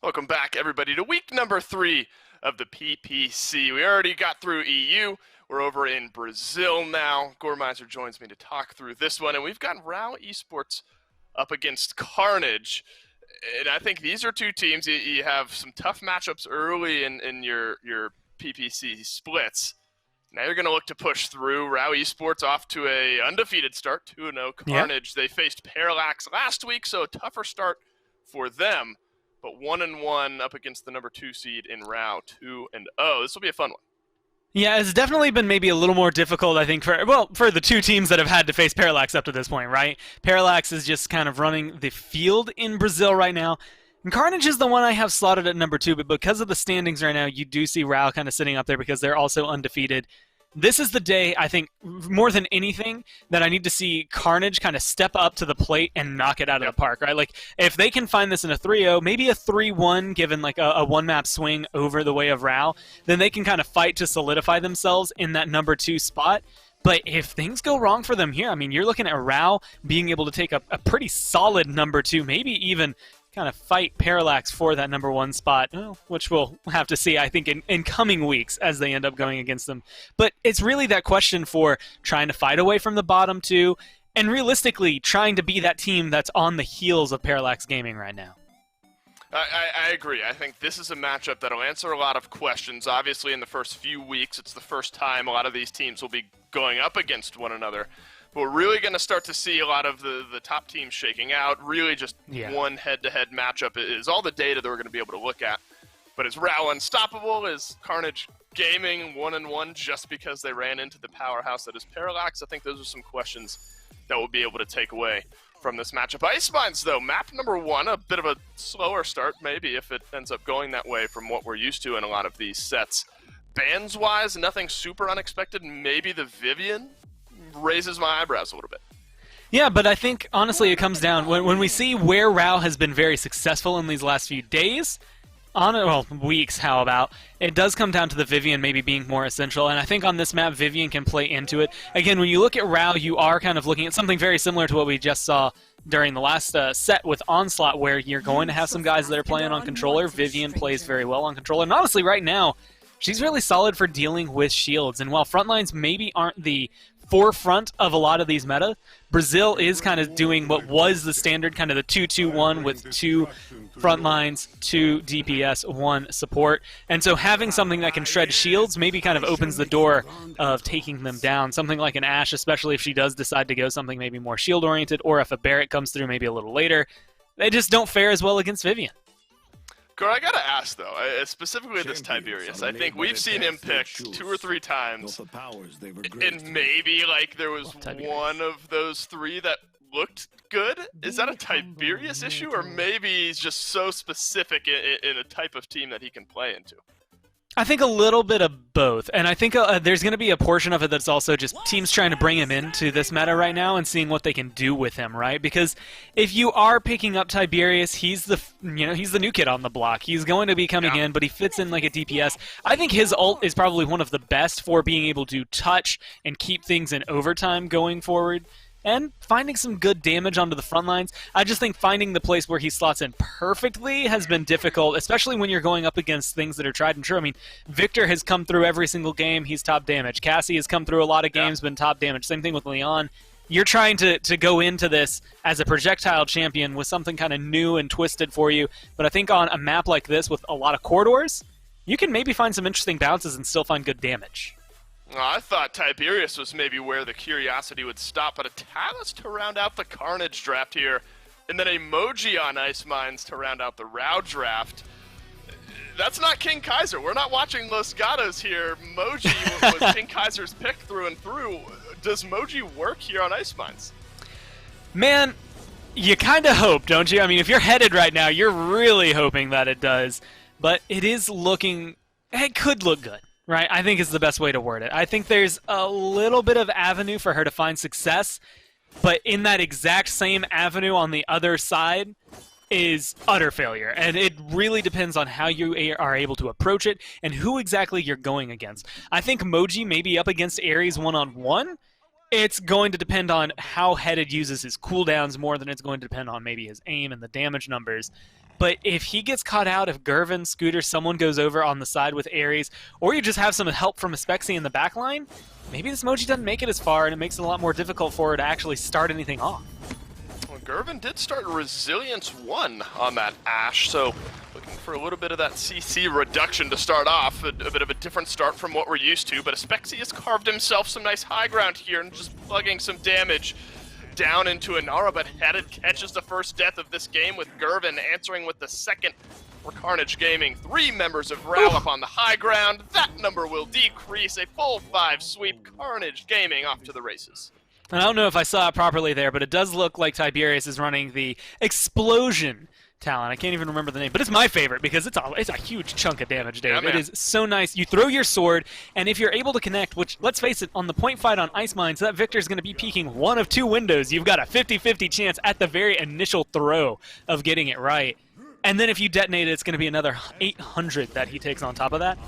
Welcome back, everybody, to week number 3 of the PPC. We already got through EU. We're over in Brazil now. GuhRVN joins me to talk through this one, and we've got Rao Esports up against Carnage. And I think these are two teams. You have some tough matchups early in your PPC splits. Now you're going to look to push through. Rao Esports off to a undefeated start, 2-0. Carnage, They faced Parallax last week, so a tougher start for them. But 1-1 up against the number 2 seed in Rao, 2-0. This will be a fun one. Yeah, it's definitely been maybe a little more difficult, I think, for the two teams that have had to face Parallax up to this point, right? Parallax is just kind of running the field in Brazil right now. And Carnage is the one I have slotted at number 2, but because of the standings right now, you do see Rao kind of sitting up there because they're also undefeated. This is the day, I think, more than anything, that I need to see Carnage kind of step up to the plate and knock it out of the park, right? Like, if they can find this in a 3-0, maybe a 3-1, given like a one-map swing over the way of Rao, then they can kind of fight to solidify themselves in that number 2 spot. But if things go wrong for them here, I mean, you're looking at Rao being able to take a pretty solid number 2, maybe even kind of fight Parallax for that number 1 spot, which we'll have to see, I think, in coming weeks as they end up going against them. But it's really that question for trying to fight away from the bottom 2 and realistically trying to be that team that's on the heels of Parallax Gaming right now. I agree. I think this is a matchup that'll answer a lot of questions. Obviously, in the first few weeks, it's the first time a lot of these teams will be going up against one another. But we're really going to start to see a lot of the top teams shaking out. Really just one head-to-head matchup is all the data that we're going to be able to look at. But is Rao unstoppable? Is Carnage Gaming 1-1 just because they ran into the powerhouse that is Parallax? I think those are some questions that we'll be able to take away from this matchup. Ice Mines, though, map number 1, a bit of a slower start, maybe, if it ends up going that way from what we're used to in a lot of these sets. Bans-wise, nothing super unexpected. Maybe the Vivian raises my eyebrows a little bit. Yeah, but I think, honestly, it comes down, when we see where Rao has been very successful in these last few days, weeks, how about, it does come down to the Vivian maybe being more essential, and I think on this map, Vivian can play into it. Again, when you look at Rao, you are kind of looking at something very similar to what we just saw during the last set with Onslaught, where you're going to have some guys that are playing on controller. Vivian plays very well on controller, and honestly, right now, she's really solid for dealing with shields, and while frontlines maybe aren't the forefront of a lot of these meta, Brazil is kind of doing what was the standard, kind of the 2-2-1 with 2 front lines, 2 DPS, 1 support. And so having something that can shred shields maybe kind of opens the door of taking them down. Something like an Ashe, especially if she does decide to go something maybe more shield-oriented, or if a Barik comes through maybe a little later. They just don't fare as well against Vivian. Girl, I gotta ask, though, specifically this Tiberius. I think we've seen him picked 2 or 3 times, and maybe, like, there was one of those 3 that looked good? Is that a Tiberius issue, or maybe he's just so specific in a type of team that he can play into? I think a little bit of both, and I think there's going to be a portion of it that's also just teams trying to bring him into this meta right now and seeing what they can do with him, right? Because if you are picking up Tiberius, he's the new kid on the block. He's going to be coming in, but he fits in like a DPS. I think his ult is probably one of the best for being able to touch and keep things in overtime going forward, and finding some good damage onto the front lines. I just think finding the place where he slots in perfectly has been difficult, especially when you're going up against things that are tried and true. I mean, Viktor has come through every single game, he's top damage. Cassie has come through a lot of games, been top damage. Same thing with Lian. You're trying to go into this as a projectile champion with something kind of new and twisted for you, but I think on a map like this with a lot of corridors, you can maybe find some interesting bounces and still find good damage. I thought Tiberius was maybe where the curiosity would stop, but a Talus to round out the Carnage draft here, and then a Moji on Ice Mines to round out the Rao draft. That's not King Kaiser. We're not watching Los Gatos here. Moji was King Kaiser's pick through and through. Does Moji work here on Ice Mines? Man, you kind of hope, don't you? I mean, if you're headed right now, you're really hoping that it does, but it is looking... It could look good. Right, I think is the best way to word it. I think there's a little bit of avenue for her to find success, but in that exact same avenue on the other side is utter failure. And it really depends on how you are able to approach it and who exactly you're going against. I think Moji may be up against Ares one-on-one, It's going to depend on how headëd uses his cooldowns more than it's going to depend on maybe his aim and the damage numbers. But if he gets caught out, if GuhRVN, Scooter, someone goes over on the side with Ares, or you just have some help from Aspexy in the backline, maybe this Moji doesn't make it as far, and it makes it a lot more difficult for her to actually start anything off. Well, GuhRVN did start Resilience 1 on that Ashe, so looking for a little bit of that CC reduction to start off, a bit of a different start from what we're used to, but Aspexy has carved himself some nice high ground here and just plugging some damage down into Inara, but headëd catches the first death of this game with GuhRVN answering with the second for Carnage Gaming. 3 members of Rao up on the high ground. That number will decrease. A full 5 sweep. Carnage Gaming off to the races. I don't know if I saw it properly there, but it does look like Tiberius is running the Explosion talent. I can't even remember the name, but it's my favorite because it's a huge chunk of damage, Dave. Yeah, it is so nice. You throw your sword, and if you're able to connect, which, let's face it, on the point fight on Ice Mines, that Viktor's going to be peeking one of 2 windows. You've got a 50-50 chance at the very initial throw of getting it right. And then if you detonate it, it's going to be another 800 that he takes on top of that.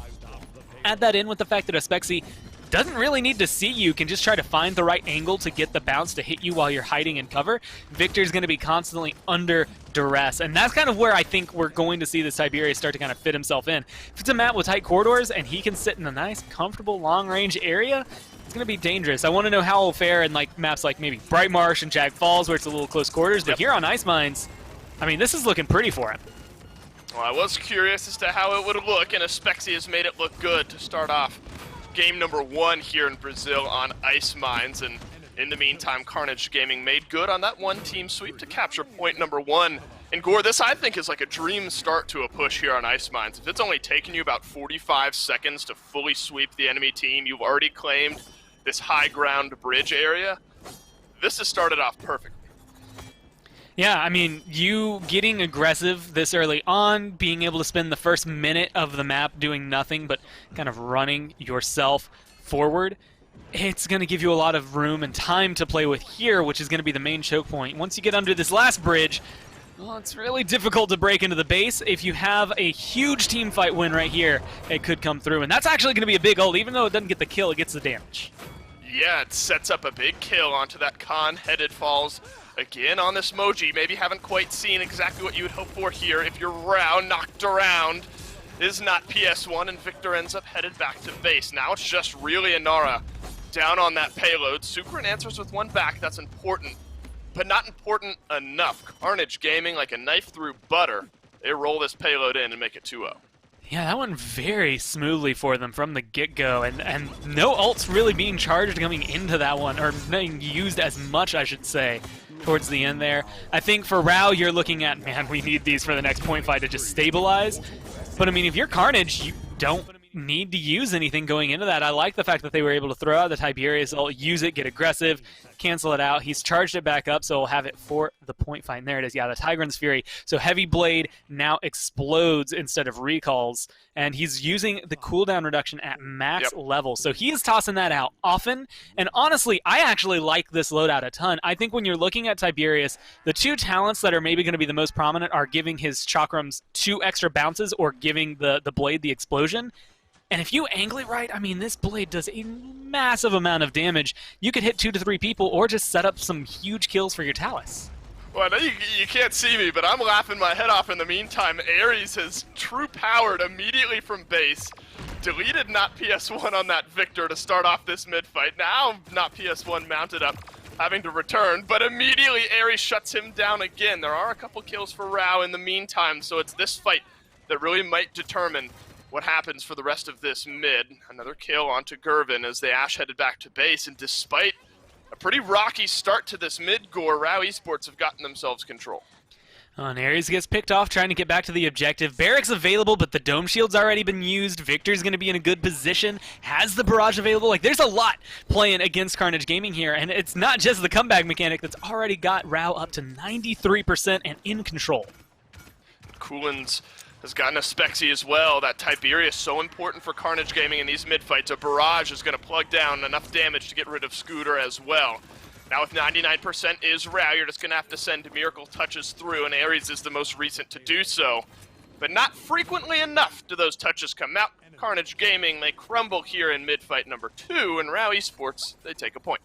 Add that in with the fact that Aspexy doesn't really need to see you, can just try to find the right angle to get the bounce to hit you while you're hiding in cover. Viktor's going to be constantly under duress, and that's kind of where I think we're going to see this Tiberius start to kind of fit himself in. If it's a map with tight corridors and he can sit in a nice, comfortable, long-range area, it's going to be dangerous. I want to know how he'll fare in like maps like maybe Bright Marsh and Jag Falls where it's a little close quarters, but here on Ice Mines, I mean, this is looking pretty for him. Well, I was curious as to how it would look, and Aspexy has made it look good to start off game number 1 here in Brazil on Ice Mines, and in the meantime, Carnage Gaming made good on that 1-team sweep to capture point number 1. And Gore, this I think is like a dream start to a push here on Ice Mines. If it's only taken you about 45 seconds to fully sweep the enemy team, you've already claimed this high ground bridge area, this has started off perfectly. Yeah, I mean, you getting aggressive this early on, being able to spend the first minute of the map doing nothing but kind of running yourself forward, it's going to give you a lot of room and time to play with here, which is going to be the main choke point. Once you get under this last bridge, well, it's really difficult to break into the base. If you have a huge team fight win right here, it could come through. And that's actually going to be a big ult. Even though it doesn't get the kill, it gets the damage. Yeah, it sets up a big kill onto that headëd falls. Again on this Moji, maybe haven't quite seen exactly what you would hope for here. If you're Rao knocked around, is not PS1, and Viktor ends up headed back to base. Now it's just really Inara down on that payload. SUKRAN answers with 1 back, that's important, but not important enough. Carnage Gaming, like a knife through butter, they roll this payload in and make it 2-0. Yeah, that went very smoothly for them from the get-go, and no ults really being charged coming into that one, or being used as much, I should say, towards the end there. I think for Rao, you're looking at, man, we need these for the next point fight to just stabilize. But I mean, if you're Carnage, you don't need to use anything going into that. I like the fact that they were able to throw out the Tiberius ult, use it, get aggressive, cancel it out. He's charged it back up, so we'll have it for the point fight. And there it is. Yeah, the Tigran's Fury. So Heavy Blade now explodes instead of recalls, and he's using the cooldown reduction at max level. So he is tossing that out often, and honestly, I actually like this loadout a ton. I think when you're looking at Tiberius, the 2 talents that are maybe going to be the most prominent are giving his chakrams 2 extra bounces or giving the blade the explosion. And if you angle it right, I mean, this blade does a massive amount of damage. You could hit 2 to 3 people or just set up some huge kills for your Talus. Well, I know you can't see me, but I'm laughing my head off in the meantime. Ares has true powered immediately from base, deleted not PS1 on that Viktor to start off this mid-fight. Now not PS1 mounted up, having to return, but immediately Ares shuts him down again. There are a couple kills for Rao in the meantime, so it's this fight that really might determine what happens for the rest of this mid. Another kill onto GuhRVN as the Ashe headed back to base, and despite a pretty rocky start to this mid, Gore, Rao Esports have gotten themselves control. And Ares gets picked off trying to get back to the objective. Barik's available, but the dome shield's already been used. Viktor's going to be in a good position, has the barrage available. Like, there's a lot playing against Carnage Gaming here, and it's not just the comeback mechanic that's already got Rao up to 93% and in control. coolNZ has gotten Aspexy as well. That Tiberius so important for Carnage Gaming in these mid-fights. A barrage is going to plug down enough damage to get rid of Scooter as well. Now with 99% is Rao, you're just going to have to send Miracle Touches through, and Ares is the most recent to do so. But not frequently enough do those touches come out. Carnage Gaming, they crumble here in mid-fight number 2, and Rao Esports, they take a point.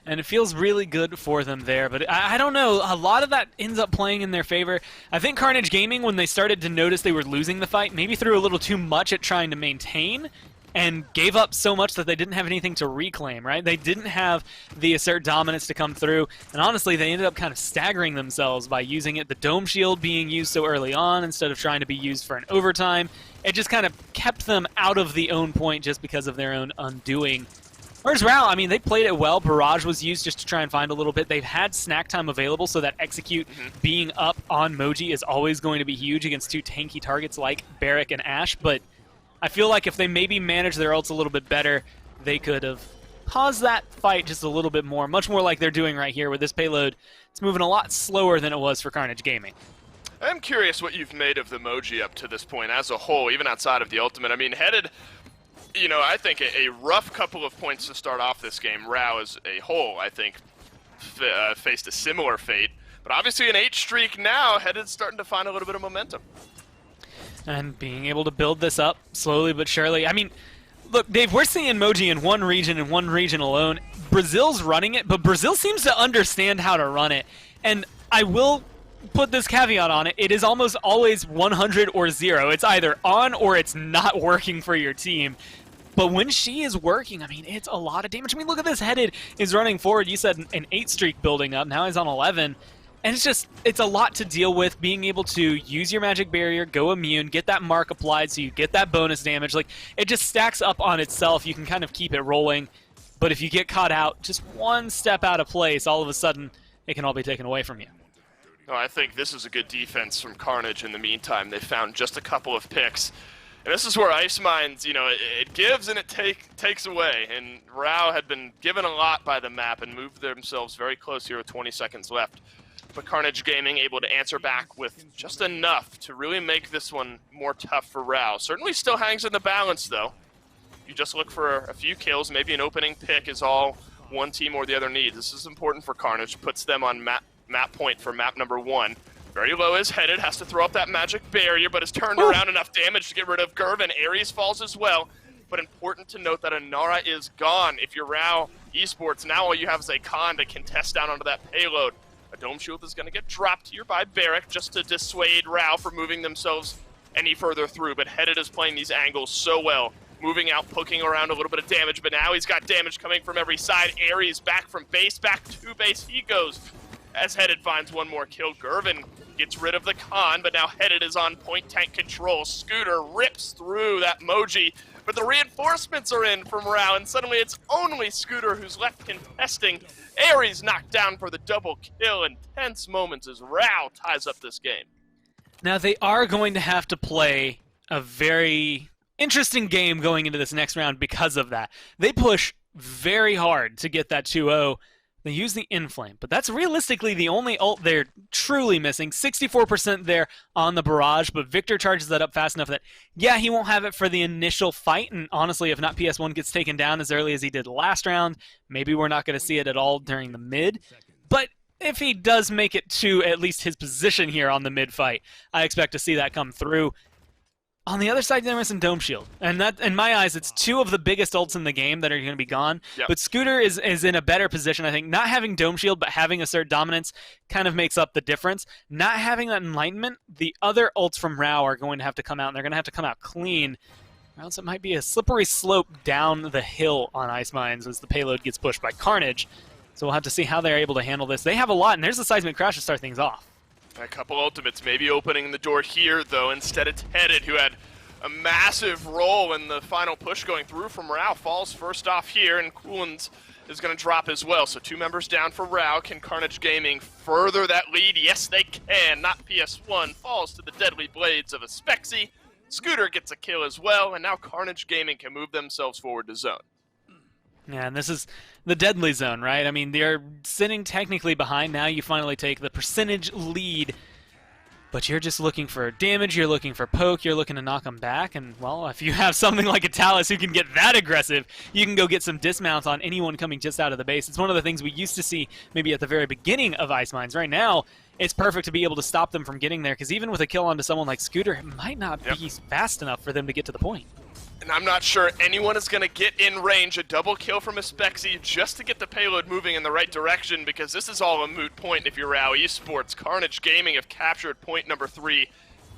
And it feels really good for them there, but I don't know, a lot of that ends up playing in their favor. I think Carnage Gaming, when they started to notice they were losing the fight, maybe threw a little too much at trying to maintain, and gave up so much that they didn't have anything to reclaim, right? They didn't have the assert dominance to come through, and honestly, they ended up kind of staggering themselves by using it. The Dome Shield being used so early on instead of trying to be used for an overtime. It just kind of kept them out of the own point just because of their own undoing. Whereas Rao, I mean, they played it well. Barrage was used just to try and find a little bit. They've had snack time available, so that execute being up on Moji is always going to be huge against two tanky targets like Barik and Ash, but I feel like if they maybe manage their ults a little bit better, they could have paused that fight just a little bit more, much more like they're doing right here with this payload. It's moving a lot slower than it was for Carnage Gaming. I'm curious what you've made of the Moji up to this point as a whole, even outside of the ultimate. I mean, headëd, you know, I think a rough couple of points to start off this game. Rao as a whole, I think, faced a similar fate. But obviously an 8 streak now, headëd's starting to find a little bit of momentum. And being able to build this up slowly but surely. I mean, look, Dave, we're seeing Moji in one region and one region alone. Brazil's running it, but Brazil seems to understand how to run it. And I will put this caveat on it. It is almost always 100 or 0. It's either on or it's not working for your team. But when she is working, I mean, it's a lot of damage. I mean, look at this. headëd is running forward. You said an 8 streak building up. Now he's on 11. And it's a lot to deal with, being able to use your magic barrier, go immune, get that mark applied so you get that bonus damage. Like, it just stacks up on itself. You can kind of keep it rolling. But if you get caught out just one step out of place, all of a sudden, it can all be taken away from you. No, I think this is a good defense from Carnage in the meantime. They found just a couple of picks. And this is where Ice Mines, you know, it gives and it takes away. And Rao had been given a lot by the map and moved themselves very close here with 20 seconds left. But Carnage Gaming able to answer back with just enough to really make this one more tough for Rao. Certainly still hangs in the balance, though. You just look for a few kills, maybe an opening pick is all one team or the other needs. This is important for Carnage, puts them on map point for map number 1. Very low is headëd, has to throw up that magic barrier, but has turned around enough damage to get rid of GuhRVN. Ares falls as well, but important to note that Inara is gone. If you're Rao Esports, now all you have is a Khan to contest down onto that payload. A Dome Shield is going to get dropped here by Barik just to dissuade Rao from moving themselves any further through, but headëd is playing these angles so well. Moving out, poking around a little bit of damage, but now he's got damage coming from every side. Ares back from base, back to base he goes. As headëd finds one more kill, GuhRVN gets rid of the Khan, but now headëd is on point tank control. Scooter rips through that Moji, but the reinforcements are in from Rao, and suddenly it's only Scooter who's left contesting. Ares knocked down for the double kill. Intense moments as Rao ties up this game. Now they are going to have to play a very interesting game going into this next round because of that. They push very hard to get that 2-0. They use the Inflame, but that's realistically the only ult they're truly missing. 64% there on the Barrage, but Viktor charges that up fast enough that, yeah, he won't have it for the initial fight, and honestly, if not PS1 gets taken down as early as he did last round, maybe we're not going to see it at all during the mid. But if he does make it to at least his position here on the mid fight, I expect to see that come through. On the other side, they're missing Dome Shield. And that, in my eyes, it's 2 of the biggest ults in the game that are going to be gone. Yep. But Scooter is in a better position, I think. Not having Dome Shield, but having assert dominance kind of makes up the difference. Not having that Enlightenment, the other ults from Rao are going to have to come out, and they're going to have to come out clean. Or else it might be a slippery slope down the hill on Ice Mines as the payload gets pushed by Carnage. So we'll have to see how they're able to handle this. They have a lot, and there's the Seismic Crash to start things off. A couple ultimates maybe opening the door here, though. Instead, it's headëd, who had a massive role in the final push going through from Rao. Falls first off here, and coolNZ is going to drop as well. So 2 members down for Rao. Can Carnage Gaming further that lead? Yes, they can. Not PS1. Falls to the deadly blades of Aspexy. Scooter gets a kill as well, and now Carnage Gaming can move themselves forward to zone. Yeah, and this is the deadly zone, right? I mean, they're sitting technically behind. Now you finally take the percentage lead, but you're just looking for damage, you're looking for poke, you're looking to knock them back, and, well, if you have something like a Talus who can get that aggressive, you can go get some dismounts on anyone coming just out of the base. It's one of the things we used to see maybe at the very beginning of Ice Mines. Right now, it's perfect to be able to stop them from getting there, because even with a kill onto someone like Scooter, it might not be fast enough for them to get to the point. And I'm not sure anyone is going to get in range. A double kill from Aspexy just to get the payload moving in the right direction, because this is all a moot point if you're Rao Esports. Carnage Gaming have captured point number 3,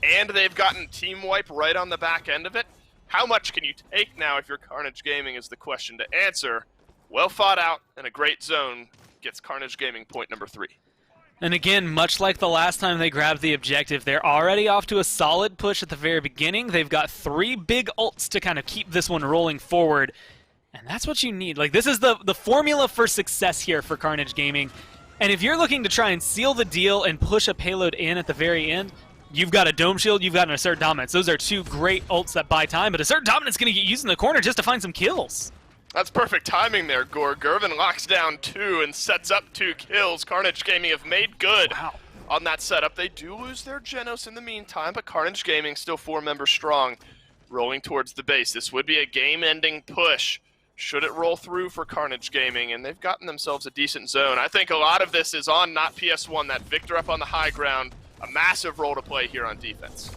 and they've gotten team wipe right on the back end of it. How much can you take now if you're Carnage Gaming is the question to answer. Well fought out and a great zone gets Carnage Gaming point number 3. And again, much like the last time they grabbed the objective, they're already off to a solid push at the very beginning. They've got 3 big ults to kind of keep this one rolling forward. And that's what you need. Like, this is the formula for success here for Carnage Gaming. And if you're looking to try and seal the deal and push a payload in at the very end, you've got a Dome Shield, you've got an Assert Dominance. Those are 2 great ults that buy time, but Assert Dominance is going to get used in the corner just to find some kills. That's perfect timing there, GuhRVN locks down 2 and sets up 2 kills. Carnage Gaming have made good on that setup. They do lose their Jenos in the meantime, but Carnage Gaming still 4 members strong, rolling towards the base. This would be a game-ending push should it roll through for Carnage Gaming, and they've gotten themselves a decent zone. I think a lot of this is on not PS1, that Viktor up on the high ground, a massive role to play here on defense.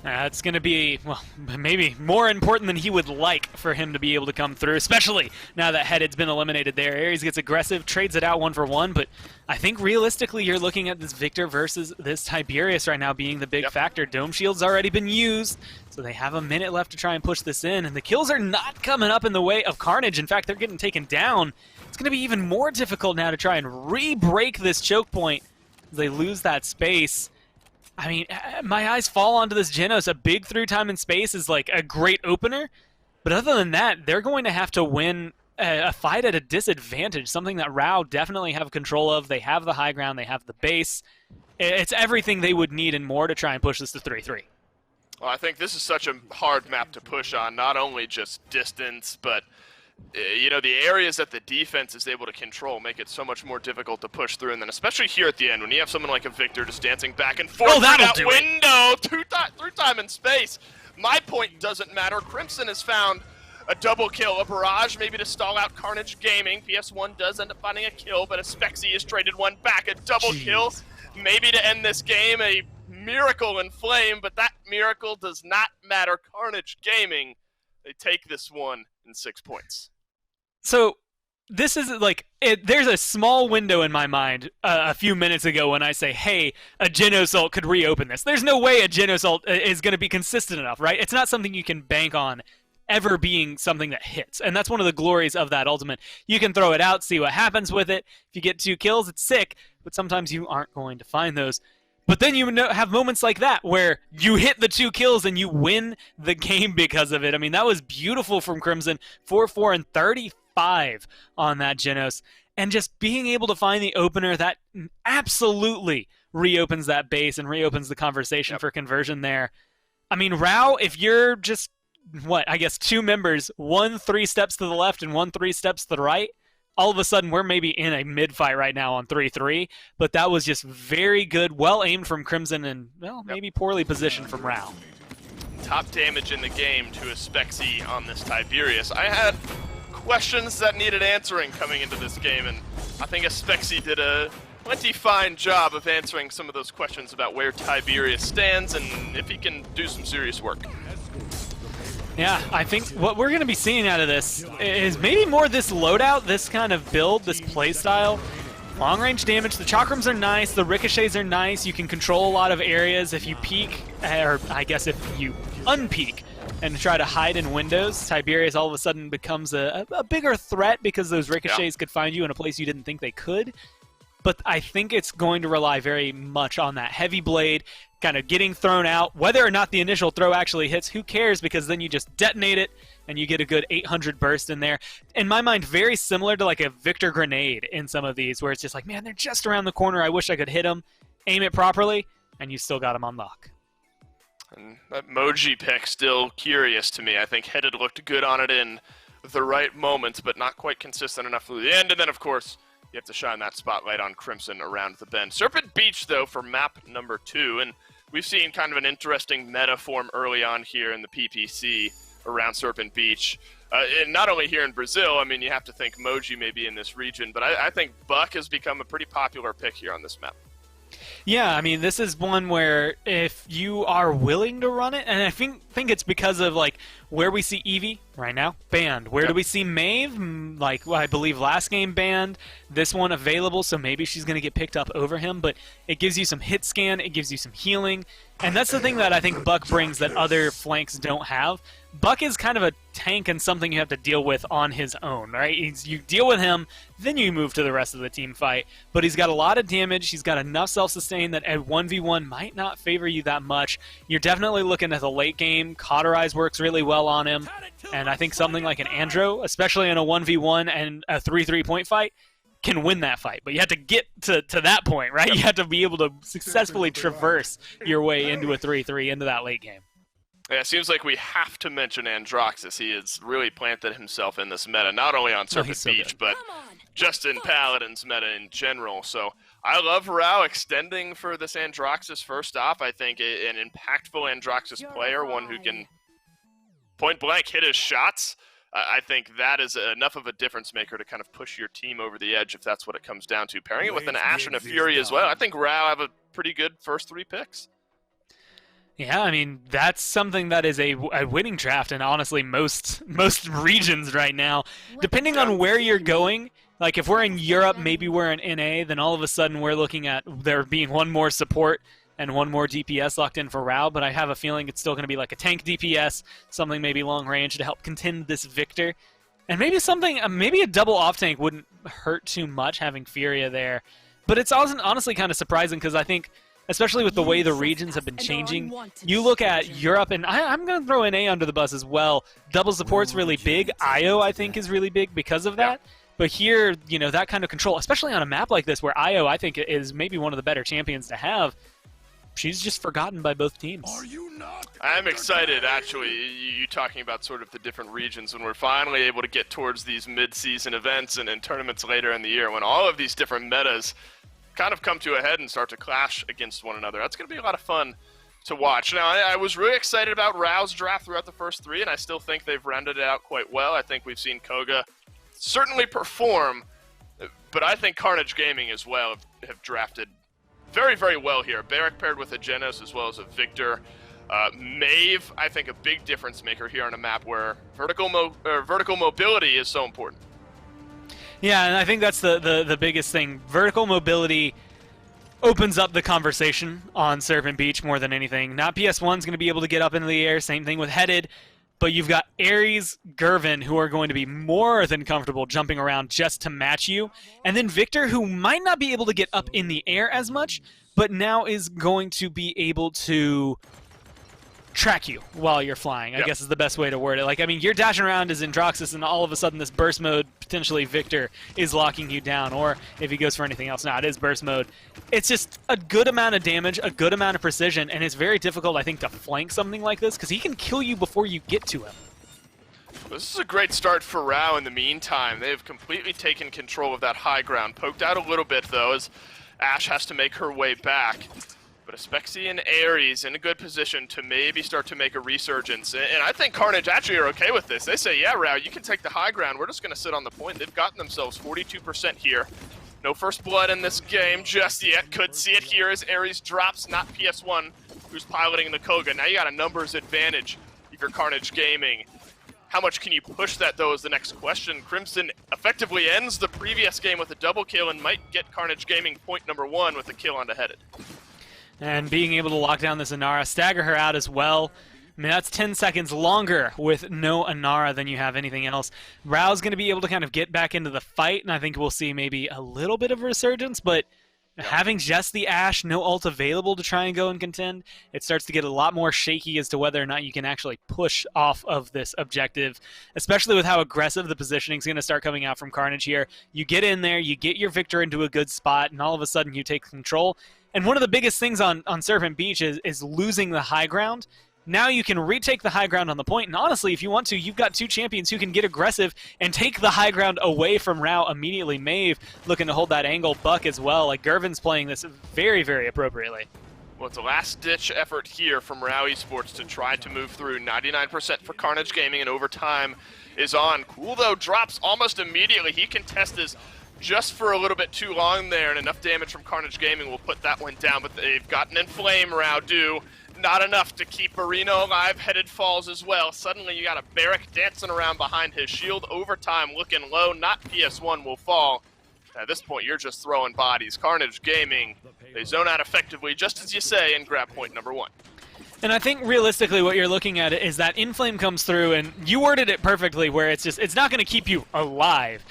It's going to be, well, maybe more important than he would like for him to be able to come through, especially now that headëd's been eliminated there. Ares gets aggressive, trades it out 1 for 1, but I think realistically you're looking at this Viktor versus this Tiberius right now being the big factor. Dome Shield's already been used, so they have a minute left to try and push this in, and the kills are not coming up in the way of Carnage. In fact, they're getting taken down. It's going to be even more difficult now to try and re-break this choke point as they lose that space. I mean, my eyes fall onto this Jenos. A big through time and space is like a great opener, but other than that, they're going to have to win a fight at a disadvantage, something that Rao definitely have control of. They have the high ground, they have the base. It's everything they would need and more to try and push this to 3-3. Well, I think this is such a hard map to push on, not only just distance, but you know, the areas that the defense is able to control make it so much more difficult to push through, and then especially here at the end when you have someone like a Viktor just dancing back and forth through that window, through time and space. My point doesn't matter. Crimson has found a double kill, a barrage maybe to stall out Carnage Gaming. PS1 does end up finding a kill, but Aspexy has traded one back. A double kill, maybe to end this game. A miracle in flame, but that miracle does not matter. Carnage Gaming, they take this one in 6 points. So this is like, there's a small window in my mind a few minutes ago when I say, hey, a Jenos ult could reopen this. There's no way a Jenos ult is going to be consistent enough, right? It's not something you can bank on ever being something that hits. And that's one of the glories of that ultimate. You can throw it out, see what happens with it. If you get 2 kills, it's sick, but sometimes you aren't going to find those. But then you have moments like that where you hit the 2 kills and you win the game because of it. I mean, that was beautiful from Crimson. 4-4 and 35 on that Jenos. And just being able to find the opener, that absolutely reopens that base and reopens the conversation for conversion there. I mean, Rao, if you're just, I guess 2 members, 1 3 steps to the left and 1 3 steps to the right, all of a sudden we're maybe in a mid-fight right now on 3-3, but that was just very good, well-aimed from Crimson and, well, maybe poorly positioned from Rao. Top damage in the game to Aspexy on this Tiberius. I had questions that needed answering coming into this game, and I think Aspexy did a plenty fine job of answering some of those questions about where Tiberius stands and if he can do some serious work. Yeah, I think what we're going to be seeing out of this is maybe more this loadout, this kind of build, this playstyle. Long-range damage, the chakrams are nice, the ricochets are nice, you can control a lot of areas if you peek, or I guess if you unpeek and try to hide in windows. Tiberius all of a sudden becomes a bigger threat because those ricochets could find you in a place you didn't think they could. But I think it's going to rely very much on that heavy blade kind of getting thrown out. Whether or not the initial throw actually hits, who cares? Because then you just detonate it and you get a good 800 burst in there. In my mind, very similar to like a Viktor grenade in some of these, where it's just like, man, they're just around the corner. I wish I could hit them. Aim it properly, and you still got them on lock. And that Moji pick still curious to me. I think headëd looked good on it in the right moments, but not quite consistent enough through the end. And then, of course, you have to shine that spotlight on Crimson around the bend. Serpent Beach, though, for map number 2. And we've seen kind of an interesting meta form early on here in the PPC around Serpent Beach. And not only here in Brazil, I mean, you have to think Moji may be in this region, but I think Buck has become a pretty popular pick here on this map. Yeah, I mean, this is one where if you are willing to run it, and I think it's because of, like, where we see Eevee right now, banned. Where do we see Maeve? Like, well, I believe last game banned, this one available, so maybe she's going to get picked up over him, but it gives you some hit scan, it gives you some healing, and that's the thing that I think Buck brings that other flanks don't have. Buck is kind of a tank and something you have to deal with on his own, right? You deal with him, then you move to the rest of the team fight. But he's got a lot of damage, he's got enough self-sustain that a 1v1 might not favor you that much. You're definitely looking at the late game. Cauterize works really well on him, and I think something like an Andro, especially in a 1v1 and a 3-3 point fight, can win that fight. But you have to get to that point, right? You have to be able to successfully traverse your way into a 3-3, into that late game. Yeah, it seems like we have to mention Androxus. He has really planted himself in this meta, not only on Serpent Beach, but just in Paladins meta in general. So I love Rao extending for this Androxus first off. I think an impactful Androxus player, one who can point-blank hit his shots. I think that is enough of a difference maker to kind of push your team over the edge if that's what it comes down to. Pairing it with an Ashe and a Furia as well, I think Rao have a pretty good first 3 picks. Yeah, I mean, that's something that is a winning draft in honestly most regions right now. Depending on where you're going, like if we're in Europe, maybe we're in NA, then all of a sudden we're looking at there being one more support and one more DPS locked in for Rao, but I have a feeling it's still going to be like a tank DPS, something maybe long range to help contend this Viktor. And maybe something, maybe a double off tank wouldn't hurt too much having Furia there. But it's also honestly kind of surprising because I think, especially with the way the regions have been changing, you look at Europe, and I'm going to throw NA under the bus as well. Double support's really big. IO, I think, is really big because of that. But here, you know, that kind of control, especially on a map like this where IO, I think, is maybe one of the better champions to have, she's just forgotten by both teams. I'm excited, actually, you talking about sort of the different regions when we're finally able to get towards these mid-season events and tournaments later in the year when all of these different metas kind of come to a head and start to clash against one another. That's going to be a lot of fun to watch. Now, I was really excited about Rao's draft throughout the first 3, and I still think they've rounded it out quite well. I think we've seen Koga certainly perform, but I think Carnage Gaming as well have drafted very, very well here. Barik paired with a Jenos as well as a Viktor. Maeve, I think a big difference maker here on a map where vertical mobility is so important. Yeah, and I think that's the biggest thing. Vertical mobility opens up the conversation on Serpent Beach more than anything. Not PS1's going to be able to get up into the air, same thing with headëd, but you've got Ares, GuhRVN, who are going to be more than comfortable jumping around just to match you, and then Viktor, who might not be able to get up in the air as much, but now is going to be able to track you while you're flying, I guess is the best way to word it. Like, I mean, you're dashing around as Androxus, and all of a sudden this burst mode, potentially Viktor, is locking you down, or if he goes for anything else, now it is burst mode. It's just a good amount of damage, a good amount of precision, and it's very difficult, I think, to flank something like this, because he can kill you before you get to him. This is a great start for Rao in the meantime. They've completely taken control of that high ground. Poked out a little bit, though, as Ashe has to make her way back. But Aspexy and Ares in a good position to maybe start to make a resurgence. And I think Carnage actually are okay with this. They say, yeah, Rao, you can take the high ground. We're just going to sit on the point. They've gotten themselves 42% here. No first blood in this game just yet. Could see it here as Ares drops, not PS1, who's piloting the Koga. Now you got a numbers advantage if you're Carnage Gaming. How much can you push that, though, is the next question. Crimson effectively ends the previous game with a double kill and might get Carnage Gaming point number 1 with a kill onto headëd. And being able to lock down this Inara, stagger her out as well. I mean, that's 10 seconds longer with no Inara than you have anything else. Rao's going to be able to kind of get back into the fight, and I think we'll see maybe a little bit of a resurgence, but having just the Ashe, no ult available to try and go and contend, it starts to get a lot more shaky as to whether or not you can actually push off of this objective, especially with how aggressive the positioning is going to start coming out from Carnage here. You get in there, you get your Viktor into a good spot, and all of a sudden you take control. And one of the biggest things on Serpent Beach is losing the high ground. Now you can retake the high ground on the point, and honestly, if you want to, you've got 2 champions who can get aggressive and take the high ground away from Rao immediately. Maeve looking to hold that angle, Buck as well. Like, GuhRVN's playing this very, very appropriately. Well, it's a last-ditch effort here from Rao Esports to try to move through. 99% for Carnage Gaming, and overtime is on. Cool, though, drops almost immediately. He contests his just for a little bit too long there, and enough damage from Carnage Gaming will put that one down, but they've gotten in flame, Rao do. Not enough to keep Barinoo alive. Headëd falls as well. Suddenly you got a Barik dancing around behind his shield. Overtime looking low, not PS1 will fall. At this point, you're just throwing bodies. Carnage Gaming, they zone out effectively, just as you say, and grab point number 1. And I think realistically what you're looking at is that Inflame comes through, and you worded it perfectly, where it's not going to keep you alive.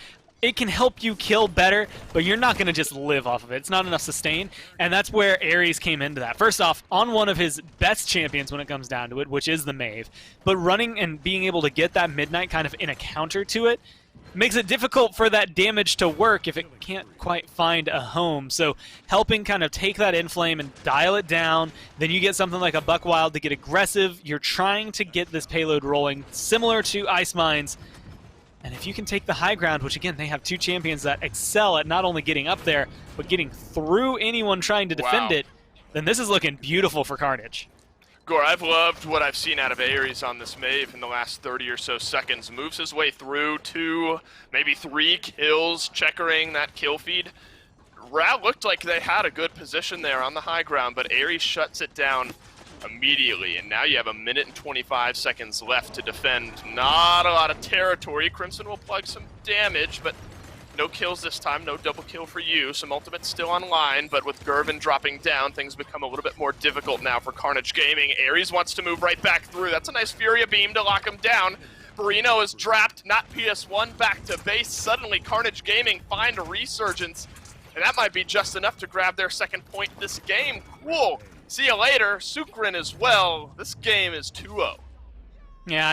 It can help you kill better, but you're not going to just live off of it. It's not enough sustain, and that's where Ares came into that. First off, on one of his best champions when it comes down to it, which is the Maeve, but running and being able to get that Midnight kind of in a counter to it makes it difficult for that damage to work if it can't quite find a home. So helping kind of take that Inflame and dial it down, then you get something like a Buckwild to get aggressive. You're trying to get this payload rolling, similar to Ice Mines. And if you can take the high ground, which again, they have 2 champions that excel at not only getting up there, but getting through anyone trying to defend it, then this is looking beautiful for Carnage. Gore, I've loved what I've seen out of Ares on this Maeve in the last 30 or so seconds. Moves his way through 2, maybe 3 kills, checkering that kill feed. Rao looked like they had a good position there on the high ground, but Ares shuts it down immediately, and now you have 1 minute and 25 seconds left to defend. Not a lot of territory. Crimson will plug some damage, but no kills this time, no double kill for you. Some ultimates still online, but with GuhRVN dropping down, things become a little bit more difficult now for Carnage Gaming. Ares wants to move right back through. That's a nice Furia beam to lock him down. Barinoo is trapped, not PS1, back to base. Suddenly Carnage Gaming find a resurgence, and that might be just enough to grab their second point this game. Cool. See you later. SUKRAN as well. This game is 2-0. Yeah,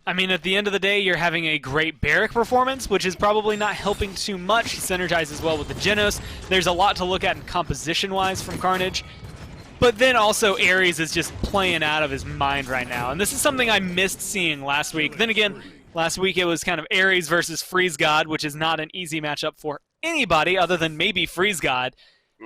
I mean, at the end of the day, you're having a great Barik performance, which is probably not helping too much. He synergizes well with the Jenos. There's a lot to look at in composition-wise from Carnage. But then also, Ares is just playing out of his mind right now. And this is something I missed seeing last week. Then again, last week it was kind of Ares versus Freeze God, which is not an easy matchup for anybody other than maybe Freeze God.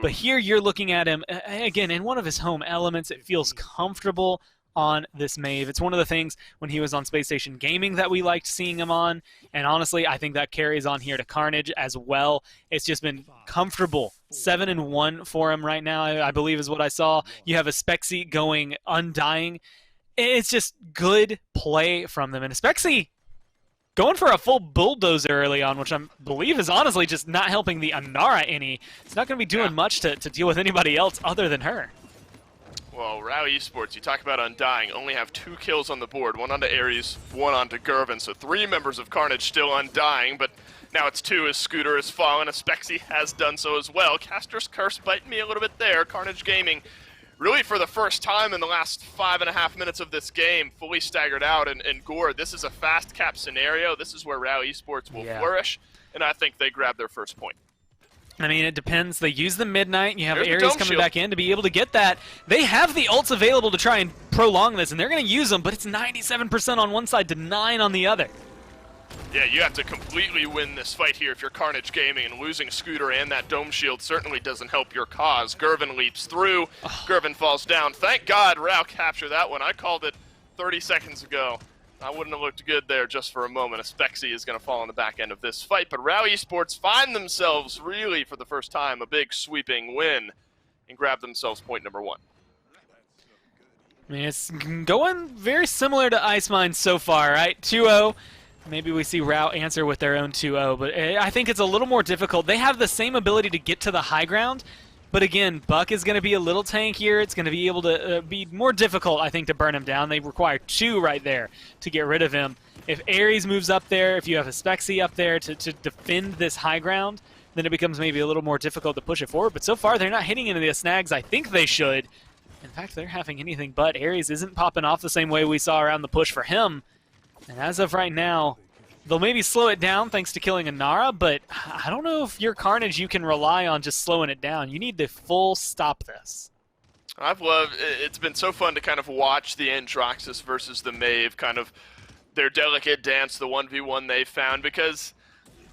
But here you're looking at him, again, in one of his home elements. It feels comfortable on this Maeve. It's one of the things when he was on Space Station Gaming that we liked seeing him on. And honestly, I think that carries on here to Carnage as well. It's just been comfortable. 7-1 for him right now, I believe is what I saw. You have Aspexy going Undying. It's just good play from them. And Aspexy going for a full bulldozer early on, which I believe is honestly just not helping the Inara any. It's not going to be doing much to deal with anybody else other than her. Well, Rao Esports, you talk about Undying, only have 2 kills on the board, 1 onto Ares, 1 onto GuhRVN, so 3 members of Carnage still Undying, but now it's 2 as Scooter has fallen. Aspexy has done so as well. Caster's Curse biting me a little bit there. Carnage Gaming, really for the first time in the last 5.5 minutes of this game, fully staggered out, and Gore, this is a fast cap scenario. This is where Rao Esports will flourish, and I think they grab their first point. I mean, it depends. They use the Midnight. You have There's Ares coming back in to be able to get that. They have the ults available to try and prolong this, and they're going to use them, but it's 97% on one side to 9 on the other. Yeah, you have to completely win this fight here if you're Carnage Gaming, and losing Scooter and that Dome Shield certainly doesn't help your cause. GuhRVN leaps through. GuhRVN falls down. Thank God Rao captured that one. I called it 30 seconds ago. I wouldn't have looked good there just for a moment. Aspexy is going to fall on the back end of this fight, but Rao Esports find themselves really, for the first time, a big sweeping win and grab themselves point number 1. I mean, it's going very similar to Ice Mines so far, right? 2-0. Maybe we see Rao answer with their own 2-0, but I think it's a little more difficult. They have the same ability to get to the high ground, but again, Buck is going to be a little tankier. It's going to be able to be more difficult, I think, to burn him down. They require 2 right there to get rid of him. If Ares moves up there, if you have Aspexy up there to defend this high ground, then it becomes maybe a little more difficult to push it forward. But so far, they're not hitting into the snags I think they should. In fact, they're having anything but. Ares isn't popping off the same way we saw around the push for him. And as of right now, they'll maybe slow it down thanks to killing Inara, but I don't know if you're Carnage, you can rely on just slowing it down. You need to full stop this. I've loved, it's been so fun to kind of watch the Androxus versus the Maeve, kind of their delicate dance, the 1v1 they found, because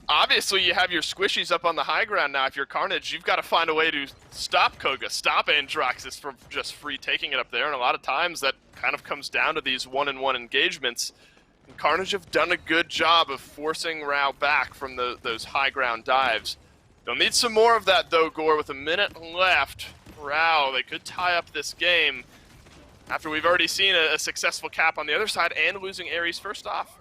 obviously you have your squishies up on the high ground now. If you're Carnage, you've got to find a way to stop Koga, stop Androxus from just free taking it up there, and a lot of times that kind of comes down to these 1-on-1 engagements. And Carnage have done a good job of forcing Rao back from those high ground dives. They'll need some more of that though, Gore, with a minute left. Rao, they could tie up this game after we've already seen a successful cap on the other side and losing Ares first off.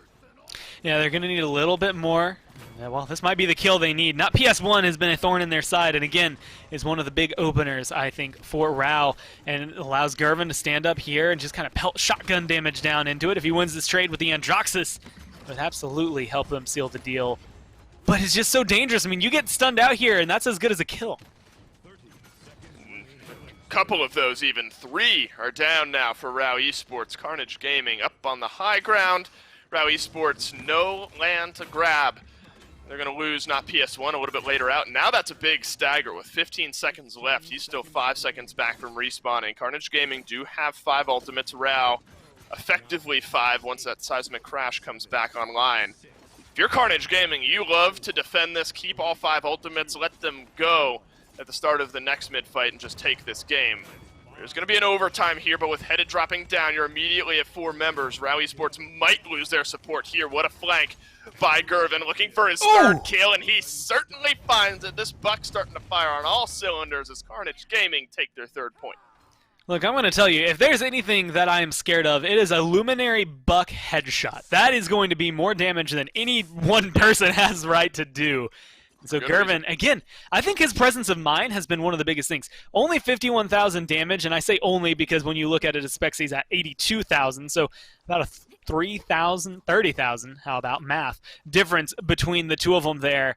Yeah, they're going to need a little bit more. Yeah, well, this might be the kill they need. Not PS1 has been a thorn in their side, and again, is one of the big openers, I think, for Rao, and it allows GuhRVN to stand up here and just kind of pelt shotgun damage down into it. If he wins this trade with the Androxus, it would absolutely help them seal the deal. But it's just so dangerous. I mean, you get stunned out here, and that's as good as a kill. Couple of those, even 3 are down now for Rao Esports. Carnage Gaming up on the high ground. Rao Esports, no land to grab. They're going to lose not PS1 a little bit later out. Now that's a big stagger with 15 seconds left. He's still 5 seconds back from respawning. Carnage Gaming do have 5 ultimates. Rao, effectively 5 once that seismic crash comes back online. If you're Carnage Gaming, you love to defend this, keep all 5 ultimates, let them go at the start of the next mid-fight and just take this game. There's going to be an overtime here, but with headëd dropping down, you're immediately at 4 members. Rao Esports might lose their support here. What a flank by GuhRVN, looking for his third kill, and he certainly finds it. This buck's starting to fire on all cylinders as Carnage Gaming take their 3rd point. Look, I'm going to tell you, if there's anything that I am scared of, it is a Luminary Buck headshot. That is going to be more damage than any one person has right to do. So GuhRVN, again, I think his presence of mind has been one of the biggest things. Only 51,000 damage, and I say only because when you look at it, Aspexy's at 82,000, so about a 30,000, how about math, difference between the two of them there.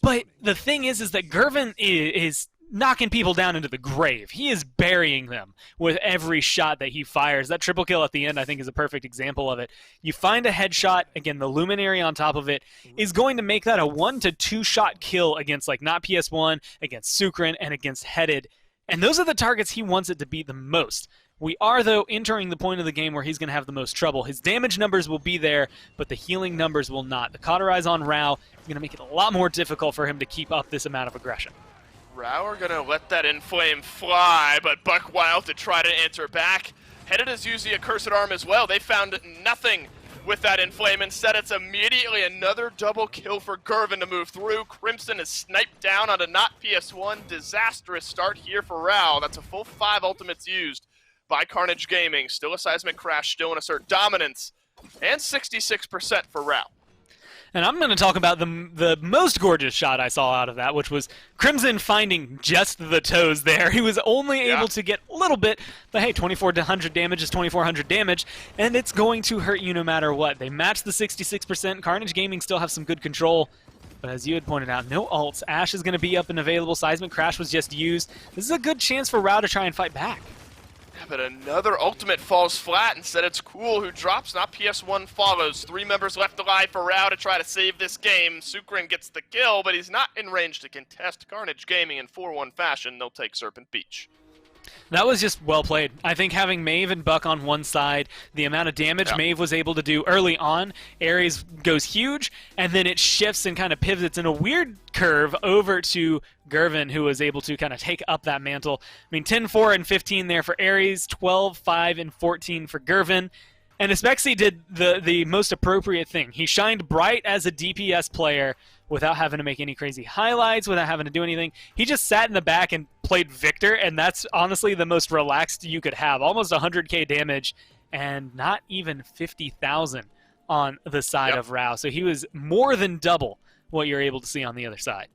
But the thing is that GuhRVN is knocking people down into the grave. He is burying them with every shot that he fires. That triple kill at the end, I think, is a perfect example of it. You find a headshot, again, the Luminary on top of it is going to make that a 1 to 2 shot kill against, like, not PS1, against SUKRAN, and against headëd. And those are the targets he wants it to be the most. We are, though, entering the point of the game where he's going to have the most trouble. His damage numbers will be there, but the healing numbers will not. The cauterize on Rao is going to make it a lot more difficult for him to keep up this amount of aggression. Rao are going to let that inflame fly, but Buck Wild to try to answer back. headëd is using a cursed arm as well. They found nothing with that inflame. Instead, it's immediately another double kill for GuhRVN to move through. Crimson is sniped down on a not PS1. Disastrous start here for Rao. That's a full 5 ultimates used by Carnage Gaming. Still a seismic crash, still an assert dominance, and 66% for Rao. And I'm going to talk about the most gorgeous shot I saw out of that, which was Crimson finding just the toes there. He was only able to get a little bit, but hey, 2,400 damage is 2,400 damage, and it's going to hurt you no matter what. They matched the 66%. Carnage Gaming still have some good control, but as you had pointed out, no ults. Ashe is going to be up and available. Seismic Crash was just used. This is a good chance for Rao to try and fight back. But another ultimate falls flat. Instead, it's Cool who drops, not PS1 follows. 3 members left alive for Rao to try to save this game. SUKRAN gets the kill, but he's not in range to contest. Carnage Gaming in 4-1 fashion, they'll take Serpent Beach. That was just well played. I think having Maeve and Buck on one side, the amount of damage Maeve was able to do early on, Ares goes huge, and then it shifts and kind of pivots in a weird curve over to GuhRVN, who was able to kind of take up that mantle. I mean, 10, 4, and 15 there for Ares, 12, 5, and 14 for GuhRVN. And Aspexy did the most appropriate thing. He shined bright as a DPS player without having to make any crazy highlights, without having to do anything. He just sat in the back and played Viktor, and that's honestly the most relaxed you could have. Almost 100k damage and not even 50,000 on the side of Rao. So he was more than double what you're able to see on the other side.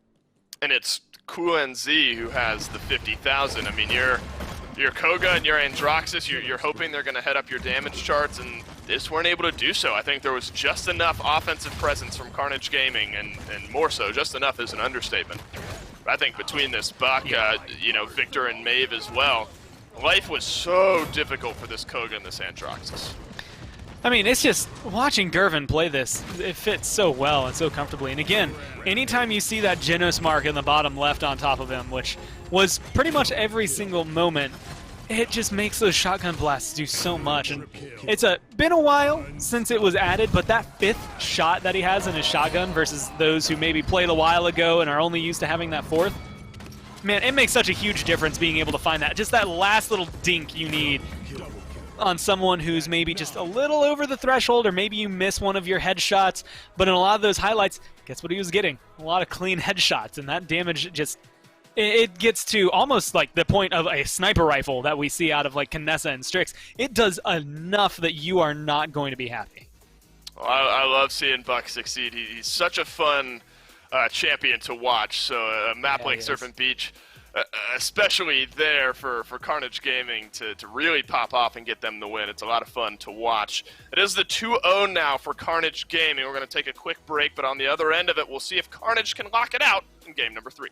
And it's coolNZ who has the 50,000. I mean, you're Koga and your Androxus, you're hoping they're going to head up your damage charts, and they just weren't able to do so. I think there was just enough offensive presence from Carnage Gaming, and more so, just enough is an understatement. But I think between this Buck, Viktor and Maeve as well, life was so difficult for this Koga and this Androxus. I mean, it's just watching GuhRVN play this, it fits so well and so comfortably. And again, anytime you see that Jenos mark in the bottom left on top of him, which was pretty much every single moment, it just makes those shotgun blasts do so much. And it's been a while since it was added, but that 5th shot that he has in his shotgun versus those who maybe played a while ago and are only used to having that 4th, man, it makes such a huge difference being able to find that. Just that last little dink you need. on someone who's maybe just a little over the threshold, or maybe you miss one of your headshots, but in a lot of those highlights, guess what he was getting? A lot of clean headshots, and that damage just, it gets to almost like the point of a sniper rifle that we see out of like Knessa and Strix. It does enough that you are not going to be happy. Well, I love seeing Buck succeed. He's such a fun champion to watch, so a map like Serpent Beach, especially there for Carnage Gaming to really pop off and get them the win. It's a lot of fun to watch. It is the 2-0 now for Carnage Gaming. We're going to take a quick break, but on the other end of it, we'll see if Carnage can lock it out in game number 3.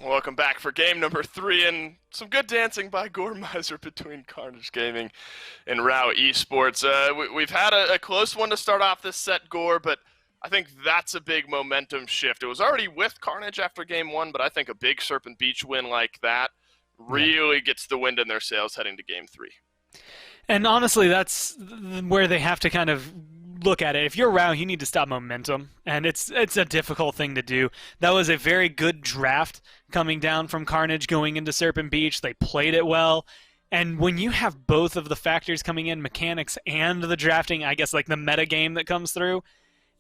Welcome back for game number 3, and some good dancing by GuhRVN between Carnage Gaming and Rao Esports. We've had a close one to start off this set, Gore, but I think that's a big momentum shift. It was already with Carnage after game 1, but I think a big Serpent Beach win like that really gets the wind in their sails heading to game 3. And honestly, that's where they have to kind of look at it. If you're Rao, you need to stop momentum, and it's a difficult thing to do. That was a very good draft coming down from Carnage going into Serpent Beach. They played it well, and when you have both of the factors coming in, mechanics and the drafting, I guess like the meta game that comes through,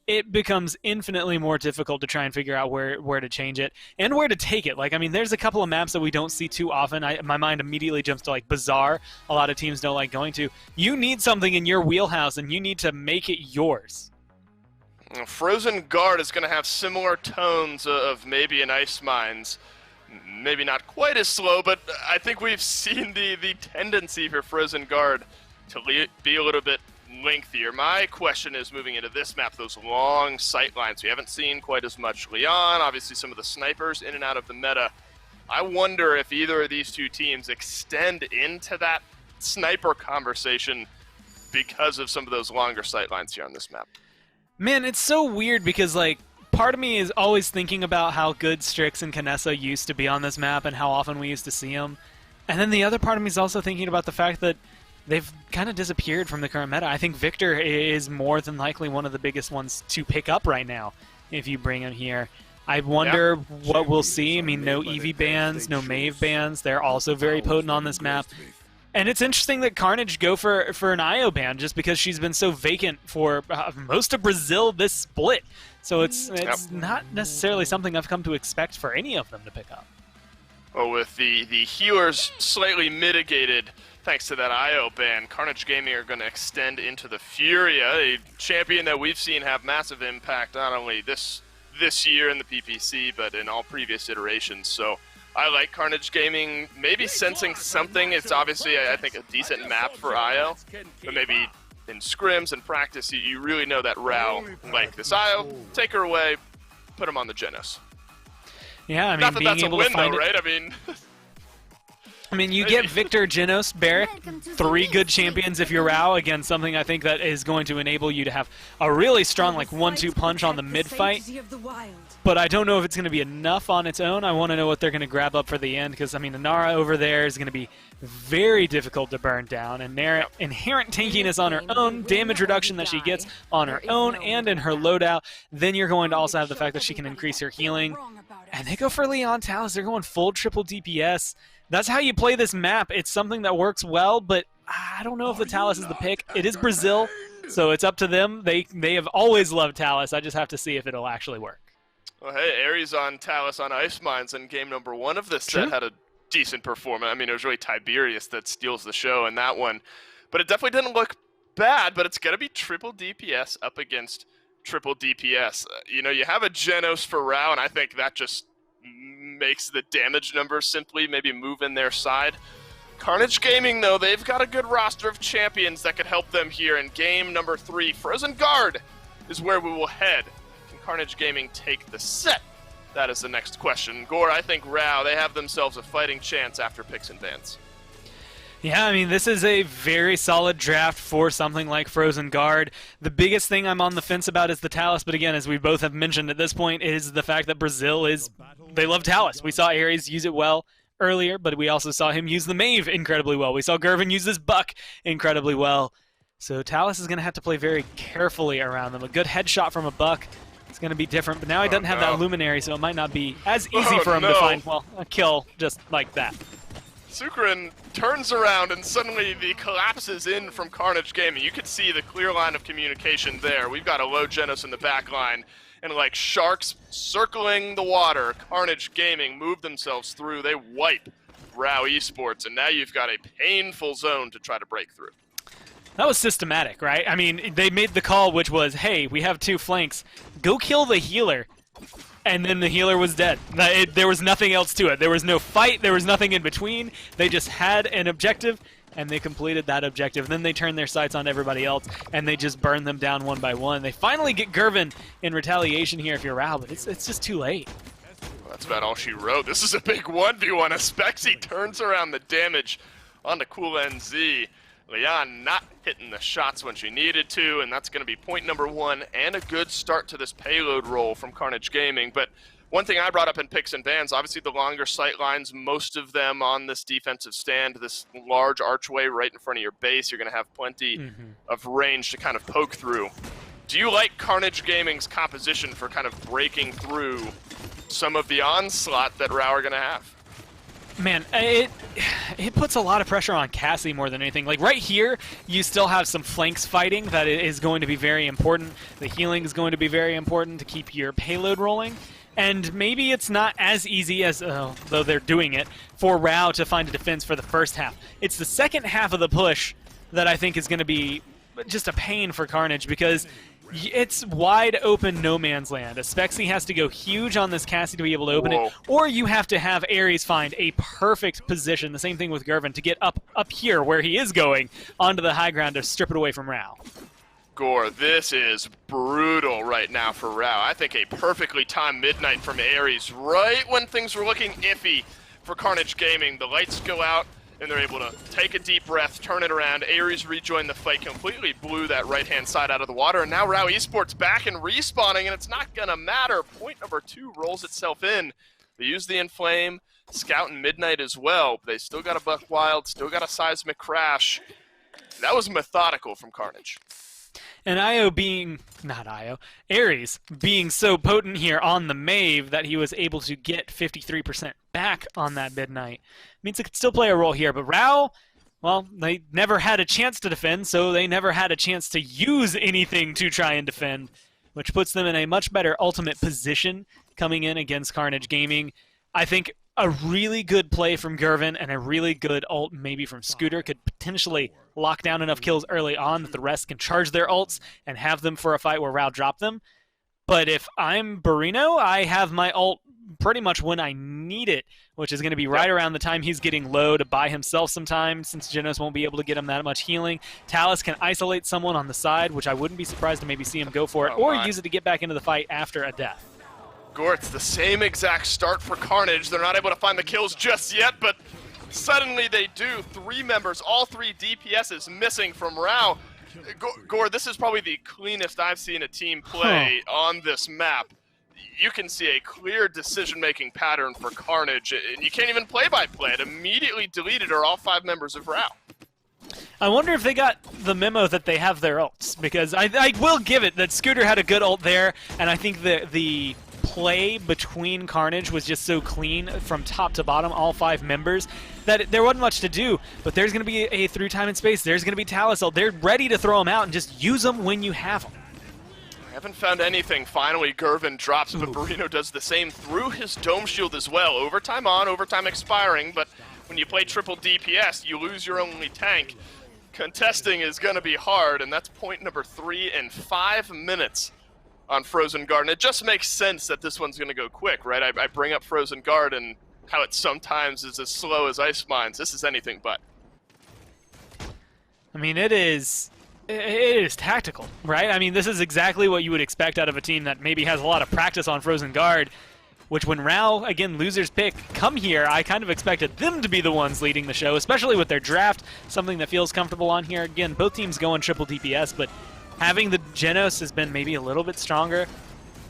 it becomes infinitely more difficult to try and figure out where to change it and where to take it. Like, I mean, there's a couple of maps that we don't see too often. My mind immediately jumps to, like, Bazaar. A lot of teams don't like going to. You need something in your wheelhouse, and you need to make it yours. Frozen Guard is going to have similar tones of maybe an Ice Mines. Maybe not quite as slow, but I think we've seen the tendency for Frozen Guard to be a little bit lengthier. My question is, moving into this map, those long sight lines. We haven't seen quite as much Lian, obviously some of the snipers in and out of the meta. I wonder if either of these two teams extend into that sniper conversation because of some of those longer sight lines here on this map. Man, it's so weird because, like, part of me is always thinking about how good Strix and Knessa used to be on this map and how often we used to see them. And then the other part of me is also thinking about the fact that they've kind of disappeared from the current meta. I think Viktor is more than likely one of the biggest ones to pick up right now if you bring him here. I wonder what we'll see. I mean, no Eevee bans, no Maeve bans. They're also very potent on this map. And it's interesting that Carnage go for an IO ban just because she's been so vacant for most of Brazil this split. So it's not necessarily something I've come to expect for any of them to pick up. Well, with the healers slightly mitigated thanks to that IO ban, Carnage Gaming are going to extend into the Furia, a champion that we've seen have massive impact not only this year in the PPC, but in all previous iterations. So I like Carnage Gaming maybe sensing something. It's obviously, I think, a decent map for IO, but maybe in scrims and practice, you really know that Rao like this IO. Take her away, put him on the Jenos. Yeah, I mean, not that being that's a able win, to find though, it, right? I mean, you get Viktor, Jenos, Barik, 3 good champions if you're Rao. Again, something I think that is going to enable you to have a really strong, like, 1-2 punch on the mid-fight. But I don't know if it's going to be enough on its own. I want to know what they're going to grab up for the end, because, I mean, Inara over there is going to be very difficult to burn down. And their inherent tankiness on her own, damage reduction that she gets on her own and in her loadout. Then you're going to also have the fact that she can increase her healing. And they go for Lian Talus. They're going full triple DPS. That's how you play this map. It's something that works well, but I don't know if the Talus is the pick. It is Brazil, so it's up to them. They have always loved Talus. I just have to see if it'll actually work. Well, hey, Ares on Talus on Ice Mines in game number 1 of this set had a decent performance. I mean, it was really Tiberius that steals the show in that one. But it definitely didn't look bad, but it's going to be triple DPS up against triple DPS. You know, you have a Jenos for Rao, and I think that just makes the damage numbers simply maybe move in their side. Carnage Gaming, though, they've got a good roster of champions that could help them here in game number 3. Frozen Guard is where we will head. Can Carnage Gaming take the set? That is the next question. Gore, I think Rao, they have themselves a fighting chance after picks and bans. Yeah, I mean, this is a very solid draft for something like Frozen Guard. The biggest thing I'm on the fence about is the Talus, but again, as we both have mentioned at this point, is the fact that Brazil they love Talus. We saw Ares use it well earlier, but we also saw him use the Maeve incredibly well. We saw GuhRVN use this Buck incredibly well. So Talus is going to have to play very carefully around them. A good headshot from a Buck is going to be different, but now he doesn't have that Luminary, so it might not be as easy for him to find, well, a kill just like that. SUKRAN turns around and suddenly the collapse is in from Carnage Gaming. You could see the clear line of communication there. We've got a low Jenos in the back line, and like sharks circling the water, Carnage Gaming move themselves through. They wipe Rao Esports, and now you've got a painful zone to try to break through. That was systematic, right? I mean, they made the call, which was, hey, we have 2 flanks. Go kill the healer. And then the healer was dead. There was nothing else to it. There was no fight. There was nothing in between. They just had an objective, and they completed that objective. And then they turned their sights on everybody else, and they just burned them down one by one. They finally get GuhRVN in retaliation here if you're Rao, but it's just too late. Well, that's about all she wrote. This is a big 1v1. Aspexy turns around the damage onto coolNZ. Lian not hitting the shots when she needed to, and that's going to be point number 1 and a good start to this payload roll from Carnage Gaming. But one thing I brought up in picks and bans, obviously the longer sight lines, most of them on this defensive stand, this large archway right in front of your base, you're going to have plenty of range to kind of poke through. Do you like Carnage Gaming's composition for kind of breaking through some of the onslaught that Rao are going to have? Man, it puts a lot of pressure on Cassie more than anything. Like right here, you still have some flanks fighting that is going to be very important. The healing is going to be very important to keep your payload rolling. And maybe it's not as easy as, though they're doing it, for Rao to find a defense for the first half. It's the second half of the push that I think is going to be just a pain for Carnage, because it's wide open no man's land. Aspexy has to go huge on this Cassie to be able to open it, or you have to have Ares find a perfect position, the same thing with GuhRVN, to get up here where he is going onto the high ground to strip it away from Rao. Gore, this is brutal right now for Rao. I think a perfectly timed midnight from Ares right when things were looking iffy for Carnage Gaming. The lights go out, and they're able to take a deep breath, turn it around. Ares rejoined the fight, completely blew that right-hand side out of the water, and now Rao Esports back and respawning, and it's not gonna matter. Point number 2 rolls itself in. They use the Inflame, Scout and Midnight as well, but they still got a Buck Wild, still got a Seismic Crash. That was methodical from Carnage. And Ares being so potent here on the Maeve that he was able to get 53% back on that Midnight. Means it could still play a role here, but Rao, well, they never had a chance to defend, so they never had a chance to use anything to try and defend, which puts them in a much better ultimate position coming in against Carnage Gaming. I think a really good play from GuhRVN and a really good ult maybe from Scooter could potentially lock down enough kills early on that the rest can charge their ults and have them for a fight where Rao dropped them. But if I'm Barinoo, I have my ult pretty much when I need it, which is going to be right around the time he's getting low to buy himself some time, since Jenos won't be able to get him that much healing. Talus can isolate someone on the side, which I wouldn't be surprised to maybe see him go for it, or use it to get back into the fight after a death. Gore, it's the same exact start for Carnage. They're not able to find the kills just yet, but suddenly they do. 3 members, all 3 DPSs missing from Rao. Gore, this is probably the cleanest I've seen a team play on this map. You can see a clear decision-making pattern for Carnage, and you can't even play by play. It immediately deleted all 5 members of Rao. I wonder if they got the memo that they have their ults, because I will give it that Scooter had a good ult there, and I think the play between Carnage was just so clean from top to bottom, all 5 members, that there wasn't much to do. But there's going to be a through time and space. There's going to be Talus ult. They're ready to throw them out and just use them when you have them. I haven't found anything. Finally, GuhRVN drops, but Barinoo does the same through his Dome Shield as well. Overtime on, overtime expiring, but when you play triple DPS, you lose your only tank. Contesting is going to be hard, and that's point number 3 in 5 minutes on Frozen Guard. And it just makes sense that this one's going to go quick, right? I bring up Frozen Guard and how it sometimes is as slow as Ice Mines. This is anything but. I mean, it is tactical, right? I mean, this is exactly what you would expect out of a team that maybe has a lot of practice on Frozen Guard, which when Rao, again, loser's pick, come here, I kind of expected them to be the ones leading the show, especially with their draft, something that feels comfortable on here. Again, both teams going triple DPS, but having the Jenos has been maybe a little bit stronger.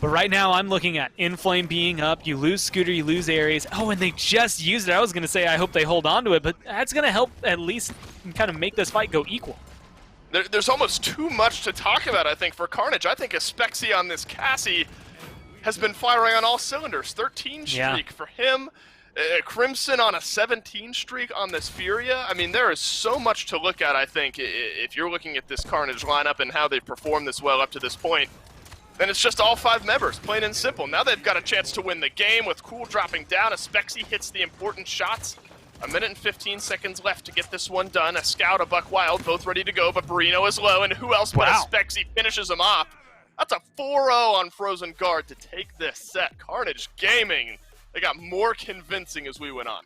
But right now, I'm looking at Inflame being up. You lose Scooter, you lose Ares. Oh, and they just used it. I was going to say I hope they hold on to it, but that's going to help at least kind of make this fight go equal. There's almost too much to talk about, I think, for Carnage. I think Aspexy on this Cassie has been firing on all cylinders. 13 streak for him. Crimson on a 17 streak on this Furia. I mean, there is so much to look at, I think, if you're looking at this Carnage lineup and how they've performed this well up to this point. Then it's just all 5 members, plain and simple. Now they've got a chance to win the game with Cool dropping down. Aspexy hits the important shots. 1 minute and 15 seconds left to get this one done. A Scout, a Buck Wild, both ready to go, but Barinoo is low, and who else but Aspexy finishes him off. That's a 4-0 on Frozen Guard to take this set. Carnage Gaming, they got more convincing as we went on.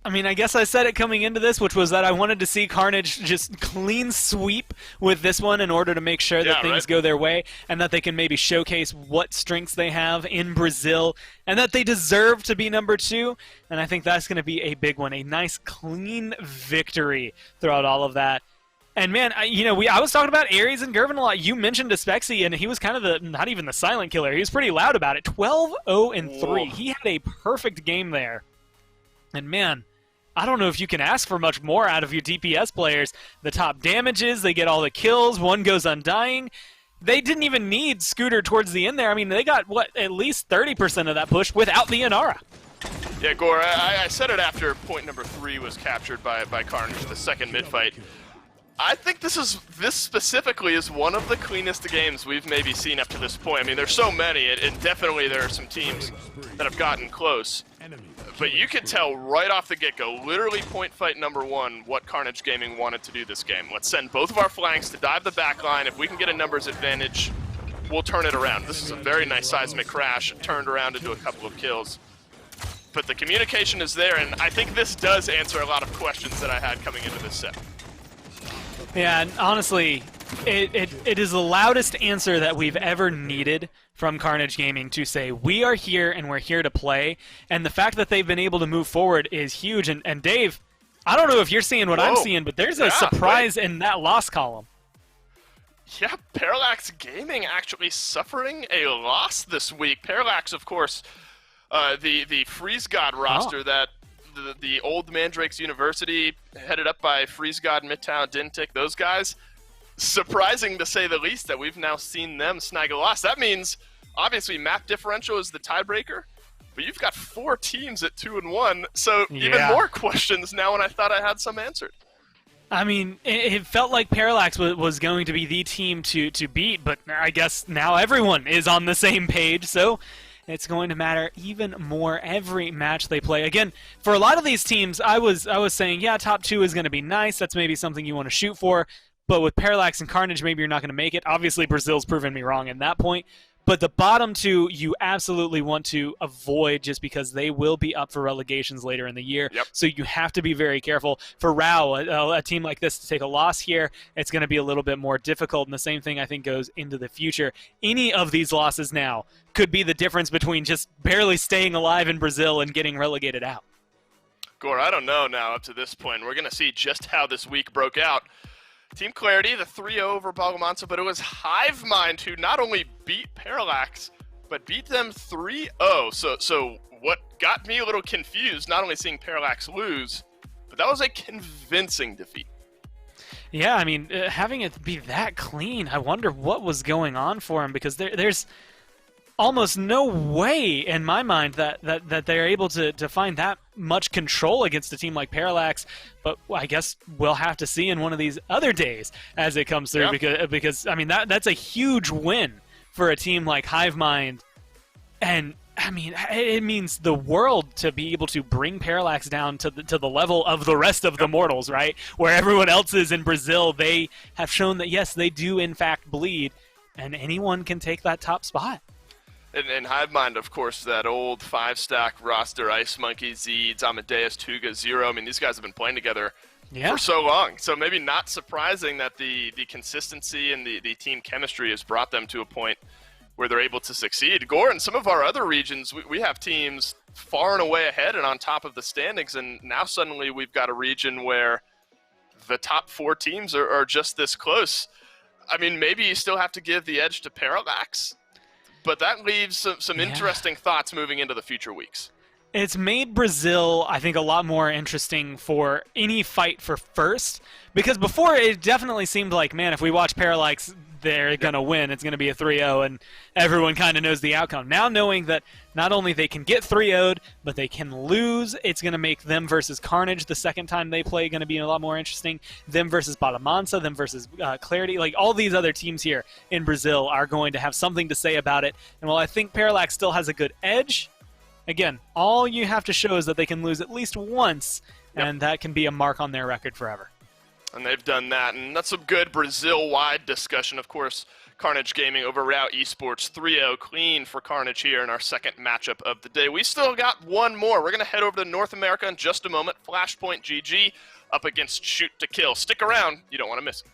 I mean, I guess I said it coming into this, which was that I wanted to see Carnage just clean sweep with this one in order to make sure that things go their way and that they can maybe showcase what strengths they have in Brazil and that they deserve to be number 2. And I think that's going to be a big one, a nice clean victory throughout all of that. And man, I was talking about Ares and GuhRVN a lot. You mentioned Aspexy, and he was kind of not even the silent killer. He was pretty loud about it. 12-0-3. He had a perfect game there. And man, I don't know if you can ask for much more out of your DPS players. The top damages, they get all the kills, one goes undying. They didn't even need Scooter towards the end there. I mean, they got, at least 30% of that push without the Inara. Yeah, Gore, I said it after point number 3 was captured by Carnage, the second mid-fight. I think this specifically is one of the cleanest games we've maybe seen up to this point. I mean, there's so many, and definitely there are some teams that have gotten close. But you could tell right off the get-go, literally point fight number 1, what Carnage Gaming wanted to do this game. Let's send both of our flanks to dive the back line. If we can get a numbers advantage, we'll turn it around. This is a very nice seismic crash. It turned around into a couple of kills. But the communication is there, and I think this does answer a lot of questions that I had coming into this set. Yeah, and honestly, it is the loudest answer that we've ever needed from Carnage Gaming to say, we are here and we're here to play. And the fact that they've been able to move forward is huge. And Dave, I don't know if you're seeing what I'm seeing, but there's a surprise in that loss column. Yeah, Parallax Gaming actually suffering a loss this week. Parallax, of course, the Freeze God roster that the old Mandrakes University, headed up by Freeze God, Midtown, Dintic, those guys, surprising to say the least that we've now seen them snag a loss. That means, obviously, map differential is the tiebreaker, but you've got 4 teams at 2-1, so even more questions now when I thought I had some answered. I mean, it felt like Parallax was going to be the team to beat, but I guess now everyone is on the same page, so it's going to matter even more every match they play. Again, for a lot of these teams, I was saying, yeah, top 2 is going to be nice. That's maybe something you want to shoot for. But with Parallax and Carnage, maybe you're not going to make it. Obviously, Brazil's proven me wrong in that point. But the bottom 2, you absolutely want to avoid just because they will be up for relegations later in the year. Yep. So you have to be very careful. For Rao, a team like this to take a loss here, it's going to be a little bit more difficult. And the same thing, I think, goes into the future. Any of these losses now could be the difference between just barely staying alive in Brazil and getting relegated out. Gore, I don't know now up to this point. We're going to see just how this week broke out. Team Clarity, the 3-0 over Bagamansa, but it was Hivemind who not only beat Parallax, but beat them 3-0. So what got me a little confused, not only seeing Parallax lose, but that was a convincing defeat. Yeah, I mean, having it be that clean, I wonder what was going on for him, because there's almost no way in my mind that they're able to find that much control against a team like Parallax. But I guess we'll have to see in one of these other days as it comes through, because I mean that's a huge win for a team like Hivemind, and I mean it means the world to be able to bring Parallax down to the level of the rest of the mortals, right? Where everyone else is in Brazil, they have shown that yes, they do in fact bleed, and anyone can take that top spot. And Hivemind, of course, that old 5-stack roster, Ice Monkey, Zeeds, Amadeus, Tuga, Zero. I mean, these guys have been playing together for so long. So maybe not surprising that the consistency and the team chemistry has brought them to a point where they're able to succeed. Gore, in some of our other regions, we have teams far and away ahead and on top of the standings, and now suddenly we've got a region where the top 4 teams are just this close. I mean, maybe you still have to give the edge to Parallax, but that leaves some interesting thoughts moving into the future weeks. It's made Brazil, I think, a lot more interesting for any fight for first, because before it definitely seemed like, man, if we watch Parallax they're going to win. It's going to be a 3-0, and everyone kind of knows the outcome. Now knowing that not only they can get 3-0'd, but they can lose, it's going to make them versus Carnage the second time they play going to be a lot more interesting. Them versus Balamansa, them versus Clarity. Like, all these other teams here in Brazil are going to have something to say about it. And while I think Parallax still has a good edge, again, all you have to show is that they can lose at least once, and that can be a mark on their record forever. And they've done that, and that's some good Brazil-wide discussion. Of course, Carnage Gaming over Rao Esports, 3-0 clean for Carnage here in our second matchup of the day. We still got one more. We're going to head over to North America in just a moment. Flashpoint GG up against Shoot to Kill. Stick around. You don't want to miss it.